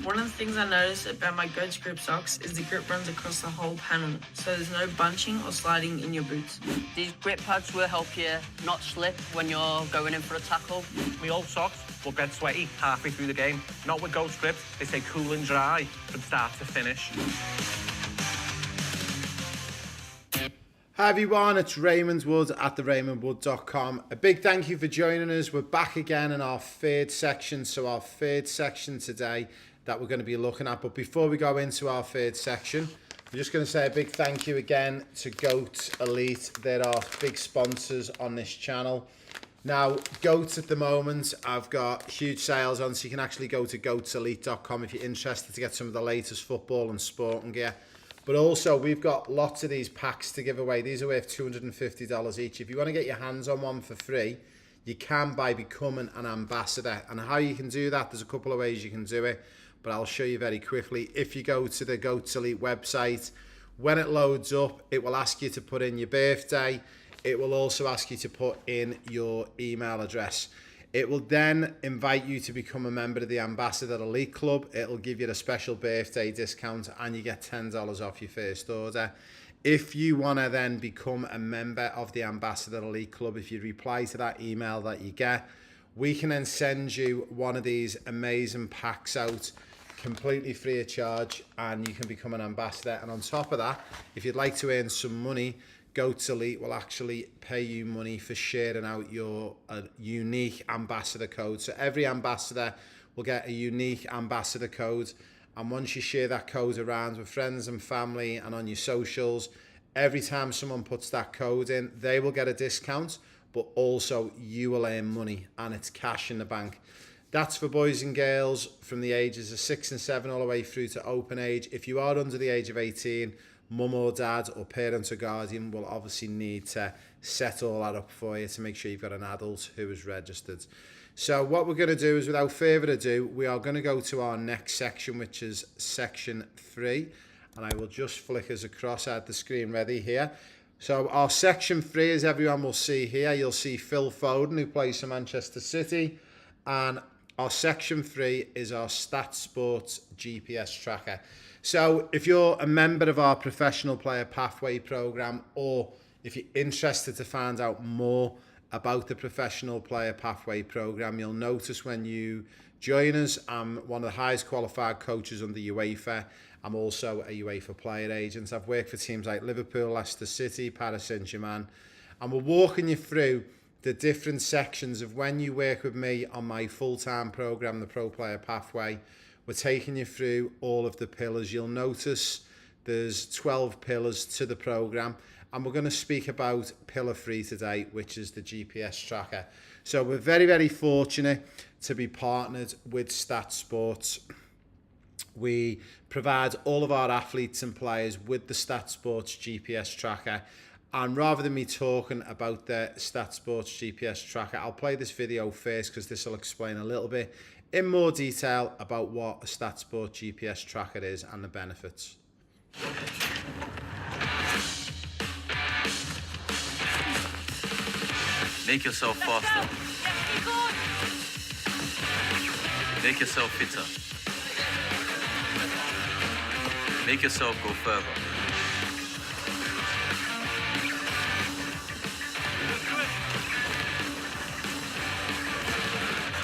One of the things I noticed about my Goats grip socks is the grip runs across the whole panel, so there's no bunching or sliding in your boots. These grip pads will help you not slip when you're going in for a tackle. My old socks will get sweaty halfway through the game. Not with Goats grips, they stay cool and dry from start to finish. Hi everyone, it's Raymond Wood at theRaymondWood.com. A big thank you for joining us. We're back again in our third section. So our third section today that we're going to be looking at. But before we go into our third section, I'm just going to say a big thank you again to Goat Elite. They're our big sponsors on this channel. Now, Goat at the moment, I've got huge sales on, so you can actually go to goatselite.com if you're interested to get some of the latest football and sporting gear. But also, we've got lots of these packs to give away. These are worth $250 each. If you want to get your hands on one for free, you can by becoming an ambassador. And how you can do that, there's a couple of ways you can do it, but I'll show you very quickly. If you go to the Goats Elite website, when it loads up, it will ask you to put in your birthday. It will also ask you to put in your email address. It will then invite you to become a member of the Ambassador Elite Club. It'll give you a special birthday discount and you get $10 off your first order. If you want to then become a member of the Ambassador Elite Club, if you reply to that email that you get, we can then send you one of these amazing packs out completely free of charge and you can become an ambassador. And on top of that, if you'd like to earn some money, Goats Elite will actually pay you money for sharing out your unique ambassador code. So every ambassador will get a unique ambassador code. And once you share that code around with friends and family and on your socials, every time someone puts that code in, they will get a discount, but also you will earn money and it's cash in the bank. That's for boys and girls from the ages of 6 and 7 all the way through to open age. If you are under the age of 18, mum or dad or parent or guardian will obviously need to set all that up for you to make sure you've got an adult who is registered. So what we're going to do is, without further ado, we are going to go to our next section, which is section 3. And I will just flick us across. I had the screen ready here. So our section 3, as everyone will see here, you'll see Phil Foden, who plays for Manchester City. And our section 3 is our Stat Sports GPS tracker. So if you're a member of our Professional Player Pathway program, or if you're interested to find out more about the Professional Player Pathway program, you'll notice when you join us, I'm one of the highest qualified coaches under UEFA. I'm also a UEFA player agent. I've worked for teams like Liverpool, Leicester City, Paris Saint-Germain, and we're walking you through the different sections of when you work with me on my full-time program, the Pro Player Pathway. We're taking you through all of the pillars. You'll notice there's 12 pillars to the program, and we're going to speak about pillar 3 today, which is the GPS tracker. So we're very, very fortunate to be partnered with Stat Sports. We provide all of our athletes and players with the Stat Sports GPS tracker. And rather than me talking about the Stat Sports GPS tracker, I'll play this video first because this will explain a little bit in more detail about what a Stat Sports GPS tracker is and the benefits. Make yourself faster. Make yourself fitter. Make yourself go further.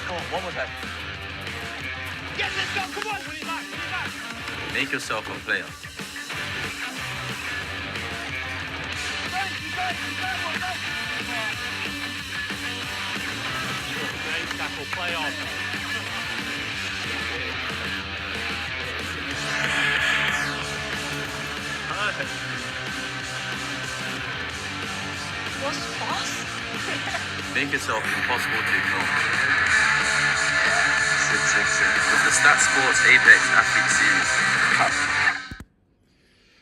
Come on, one more time. Yes, let's go, come on! Put it back. Make yourself a player. Great tackle, play on. What's fast? Make yourself impossible to ignore. With the Stat Sports Apex Athlete Series.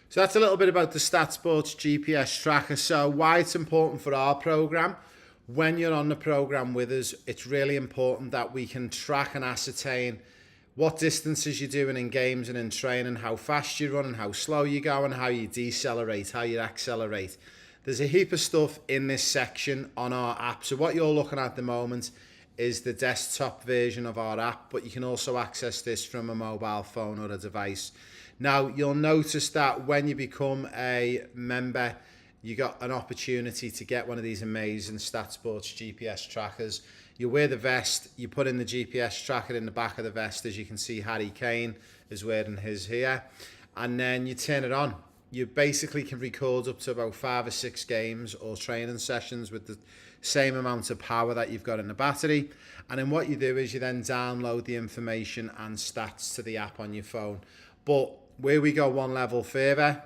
So that's a little bit about the Stat Sports GPS tracker. So why it's important for our program. When you're on the program with us, it's really important that we can track and ascertain what distances you're doing in games and in training, how fast you run and how slow you go and how you decelerate, how you accelerate. There's a heap of stuff in this section on our app. So what you're looking at the moment is the desktop version of our app, but you can also access this from a mobile phone or a device. Now, you'll notice that when you become a member, you got an opportunity to get one of these amazing StatSports GPS trackers. You wear the vest, you put in the GPS tracker in the back of the vest, as you can see Harry Kane is wearing his here, and then you turn it on. You basically can record up to about 5 or 6 games or training sessions with the same amount of power that you've got in the battery. And then what you do is you then download the information and stats to the app on your phone. But where we go one level further,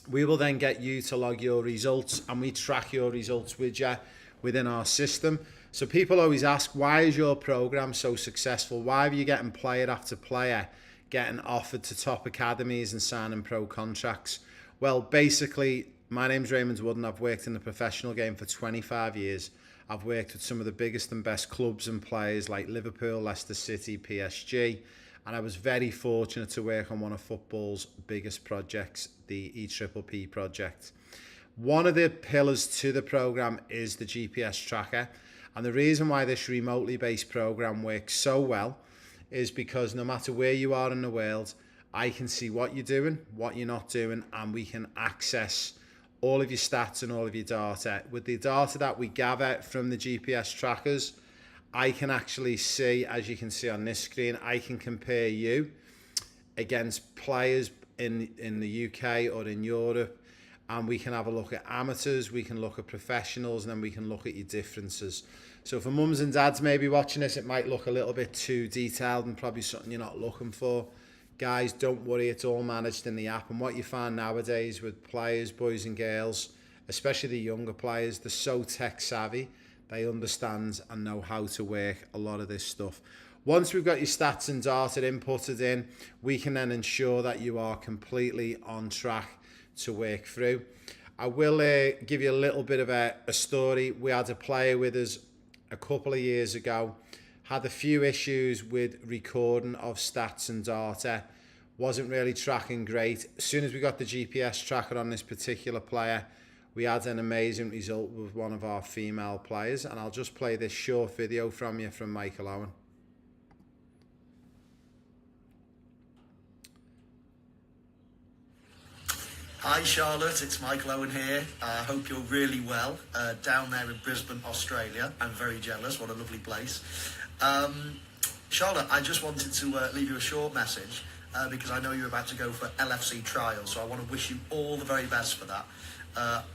we will then get you to log your results, and we track your results with you within our system. So people always ask, why is your program so successful? Why are you getting player after player getting offered to top academies and signing pro contracts? Well, basically, my name's Raymond Wood, and I've worked in the professional game for 25 years. I've worked with some of the biggest and best clubs and players like Liverpool, Leicester City, PSG, and I was very fortunate to work on one of football's biggest projects, the EPPP project. One of the pillars to the program is the GPS tracker, and the reason why this remotely based program works so well is because no matter where you are in the world, I can see what you're doing, what you're not doing, and we can access all of your stats and all of your data. With the data that we gather from the GPS trackers, I can actually see, as you can see on this screen, I can compare you against players in the UK or in Europe, and we can have a look at amateurs, we can look at professionals, and then we can look at your differences. So for mums and dads maybe watching this, it might look a little bit too detailed and probably something you're not looking for. Guys, don't worry, it's all managed in the app. And what you find nowadays with players, boys and girls, especially the younger players, they're so tech savvy, they understand and know how to work a lot of this stuff. Once we've got your stats and data inputted in, we can then ensure that you are completely on track to work through. I will give you a little bit of a story. We had a player with us a couple of years ago, had a few issues with recording of stats and data, wasn't really tracking great. As soon as we got the GPS tracker on this particular player, we had an amazing result with one of our female players, and I'll just play this short video from you from Michael Owen. Hi Charlotte, it's Michael Owen here. I hope you're really well down there in Brisbane, Australia. I'm very jealous, what a lovely place. Charlotte, I just wanted to leave you a short message because I know you're about to go for LFC trials, so I want to wish you all the very best for that.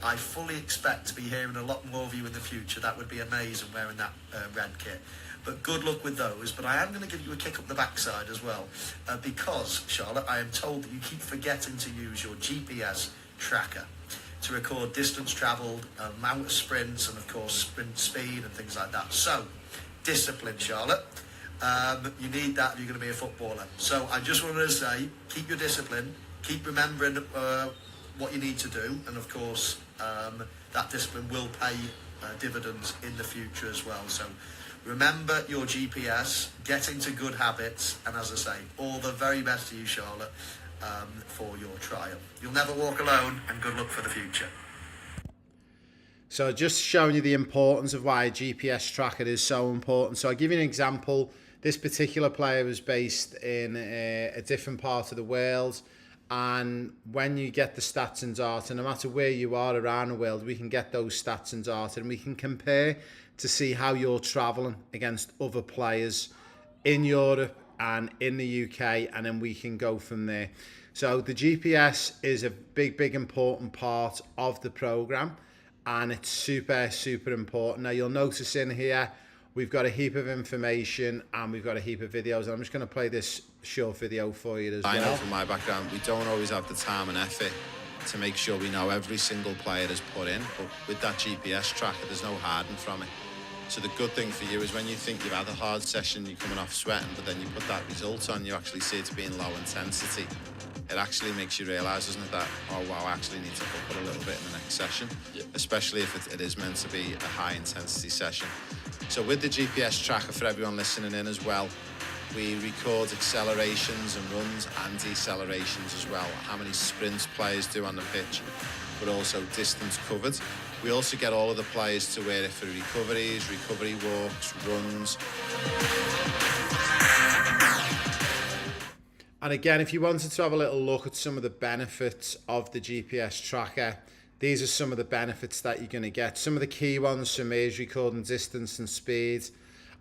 I fully expect to be hearing a lot more of you in the future. That would be amazing wearing that red kit. But good luck with those. But I am going to give you a kick up the backside as well. Because, Charlotte, I am told that you keep forgetting to use your GPS tracker to record distance travelled, amount of sprints, and of course sprint speed and things like that. So, discipline, Charlotte. You need that if you're going to be a footballer. So I just wanted to say, keep your discipline, keep remembering what you need to do, and of course that discipline will pay dividends in the future as well. So remember your GPS, get into good habits, and as I say, all the very best to you, Charlotte, for your trial. You'll never walk alone, and good luck for the future. So just showing you the importance of why a GPS tracker is so important. So I'll give you an example. This particular player was based in a different part of the world, and when you get the stats and data, no matter where you are around the world, we can get those stats and data, and we can compare to see how you're travelling against other players in Europe and in the UK, and then we can go from there. So the GPS is a big important part of the programme, and it's super important. Now you'll notice in here we've got a heap of information and we've got a heap of videos, and I'm just going to play this short video for you as well. I know from my background we don't always have the time and effort to make sure we know every single player is put in, but with that GPS tracker there's no hiding from it. So the good thing for you is when you think you've had a hard session, you're coming off sweating, but then you put that result on, you actually see it to being low intensity. It actually makes you realise, doesn't it, that, oh wow, I actually need to put a little bit in the next session, especially if it is meant to be a high intensity session. So with the GPS tracker, for everyone listening in as well, we record accelerations and runs and decelerations as well, how many sprints players do on the pitch, but also distance covered. We also get all of the players to wear it for recoveries, recovery walks, runs. And again, if you wanted to have a little look at some of the benefits of the GPS tracker, these are some of the benefits that you're going to get. Some of the key ones for me is recording distance and speed.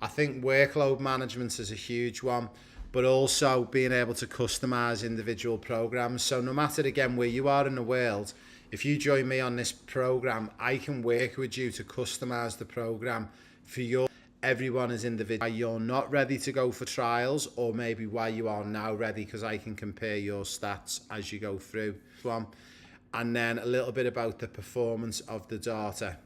I think workload management is a huge one, but also being able to customize individual programs. So no matter, again, where you are in the world, if you join me on this program, I can work with you to customize the program for your. Everyone is individual. Why you're not ready to go for trials, or maybe why you are now ready, because I can compare your stats as you go through one. And then a little bit about the performance of the data.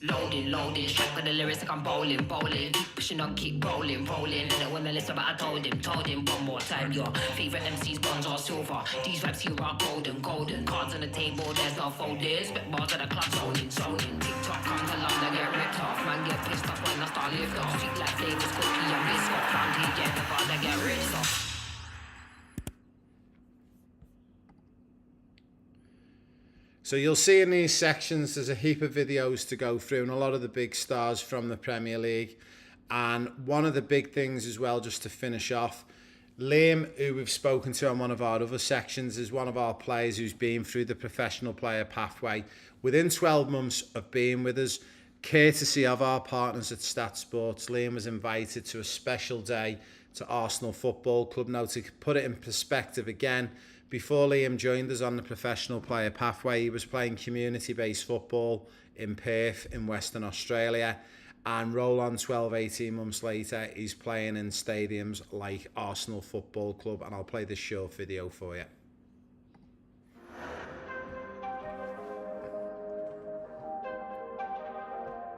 Loading, strike with the lyrics like I'm bowling. Keep pushing on, keep rolling. And then when I listen, but I told him one more time. Your favorite MC's bronze or silver. These raps here are golden. Cards on the table, there's no folders. Spit bars at the club, zoning. TikTok comes along, they get ripped off. Man get pissed off when I start lift off. Sweet like flavors, cookie and biscuit. Round here, get the bar, they get ripped off. So you'll see in these sections, there's a heap of videos to go through and a lot of the big stars from the Premier League. And one of the big things as well, just to finish off, Liam, who we've spoken to on one of our other sections, is one of our players who's been through the professional player pathway. Within 12 months of being with us, courtesy of our partners at Stat Sports, Liam was invited to a special day to Arsenal Football Club. Now, to put it in perspective again, before Liam joined us on the professional player pathway, he was playing community-based football in Perth in Western Australia. And roll on 12, 18 months later, he's playing in stadiums like Arsenal Football Club. And I'll play this short video for you.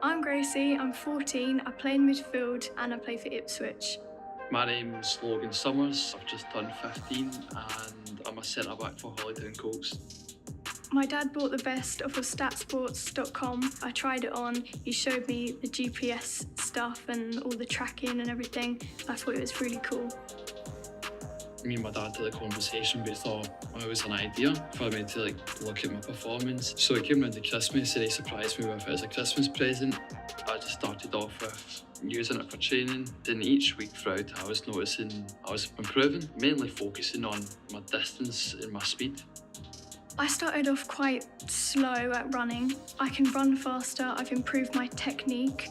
I'm Gracie, I'm 14, I play in midfield and I play for Ipswich. My name's Logan Summers, I've just turned 15 and I'm a centre-back for Holytown Colts. My dad bought the best off of statsports.com. I tried it on, he showed me the GPS stuff and all the tracking and everything. I thought it was really cool. Me and my dad had a conversation, we thought it was an idea for me to look at my performance. So it came round to Christmas and he surprised me with it as a Christmas present. I just started off with using it for training. Then each week throughout I was noticing I was improving, mainly focusing on my distance and my speed. I started off quite slow at running. I can run faster, I've improved my technique.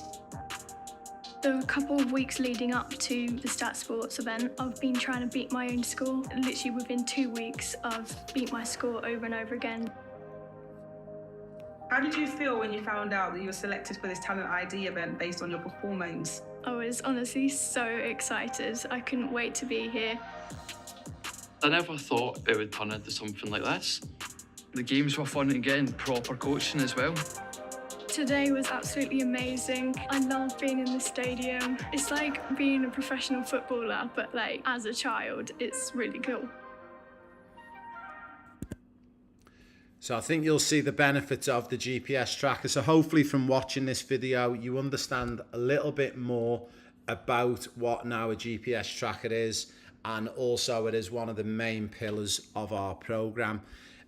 The couple of weeks leading up to the Stat Sports event, I've been trying to beat my own score. Literally within 2 weeks, I've beat my score over and over again. How did you feel when you found out that you were selected for this Talent ID event based on your performance? I was honestly so excited. I couldn't wait to be here. I never thought it would turn into something like this. The games were fun and getting proper coaching as well. Today was absolutely amazing. I love being in the stadium. It's like being a professional footballer, but as a child, it's really cool. So I think you'll see the benefits of the GPS tracker. So hopefully from watching this video, you understand a little bit more about what now a GPS tracker is. And also it is one of the main pillars of our program.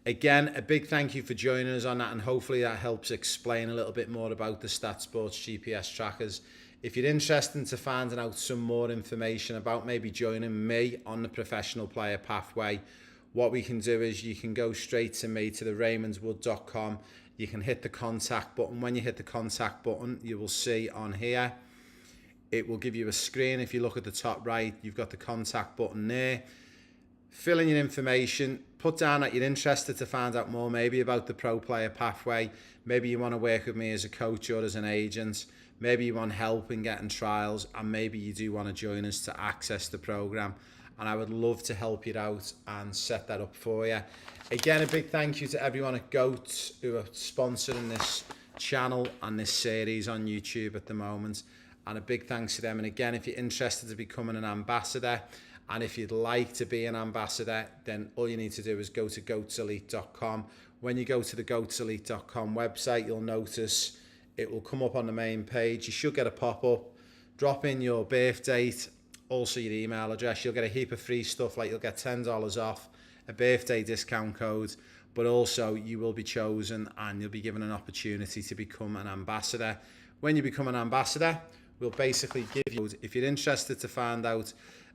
Again, a big thank you for joining us on that, and hopefully that helps explain a little bit more about the Stat Sports GPS trackers. If you're interested to finding out some more information about maybe joining me on the professional player pathway, what we can do is you can go straight to me, to the raymondswood.com. You can hit the contact button. When you hit the contact button, you will see on here, it will give you a screen. If you look at the top right, you've got the contact button there. Fill in your information, put down that you're interested to find out more maybe about the pro player pathway. Maybe you want to work with me as a coach or as an agent. Maybe you want help in getting trials, and maybe you do want to join us to access the program. And I would love to help you out and set that up for you. Again, a big thank you to everyone at GOAT who are sponsoring this channel and this series on YouTube at the moment. And a big thanks to them. And again, if you're interested to becoming an ambassador, and if you'd like to be an ambassador, then all you need to do is go to goatselite.com. When you go to the goatselite.com website, you'll notice it will come up on the main page. You should get a pop-up. Drop in your birth date, also your email address. You'll get a heap of free stuff, like you'll get $10 off, a birthday discount code. but also you will be chosen and you'll be given an opportunity to become an ambassador. When you become an ambassador, we'll basically give you, if you're interested to find out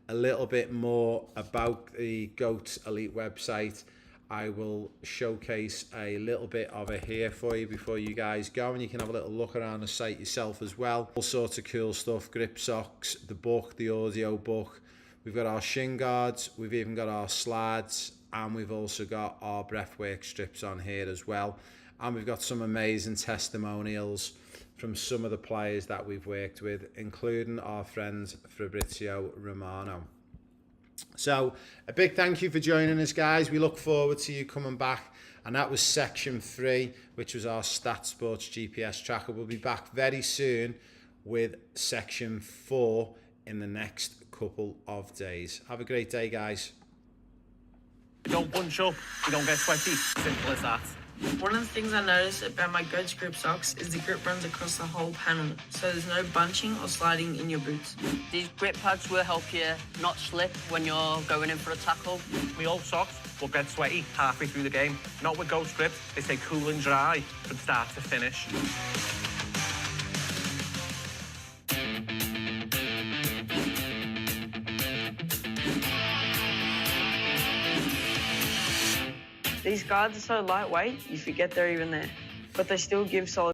a little bit more about the GOAT Elite website, I will showcase a little bit of it here for you before you guys go, and you can have a little look around the site yourself as well. All sorts of cool stuff, grip socks, the book, the audio book. We've got our shin guards, we've even got our slides, and we've also got our breathwork strips on here as well. And we've got some amazing testimonials from some of the players that we've worked with, including our friend Fabrizio Romano. So a big thank you for joining us, guys. We look forward to you coming back. And that was section 3, which was our Stat Sports GPS tracker. We'll be back very soon with section 4 in the next couple of days. Have a great day, guys. You don't bunch up, you don't get sweaty. Simple as that. One of the things I noticed about my GOAT grip socks is the grip runs across the whole panel, so there's no bunching or sliding in your boots. These grip pads will help you not slip when you're going in for a tackle. My old socks will get sweaty halfway through the game. Not with Ghost Grip, they stay cool and dry from start to finish. These guards are so lightweight, you forget they're even there, but they still give solid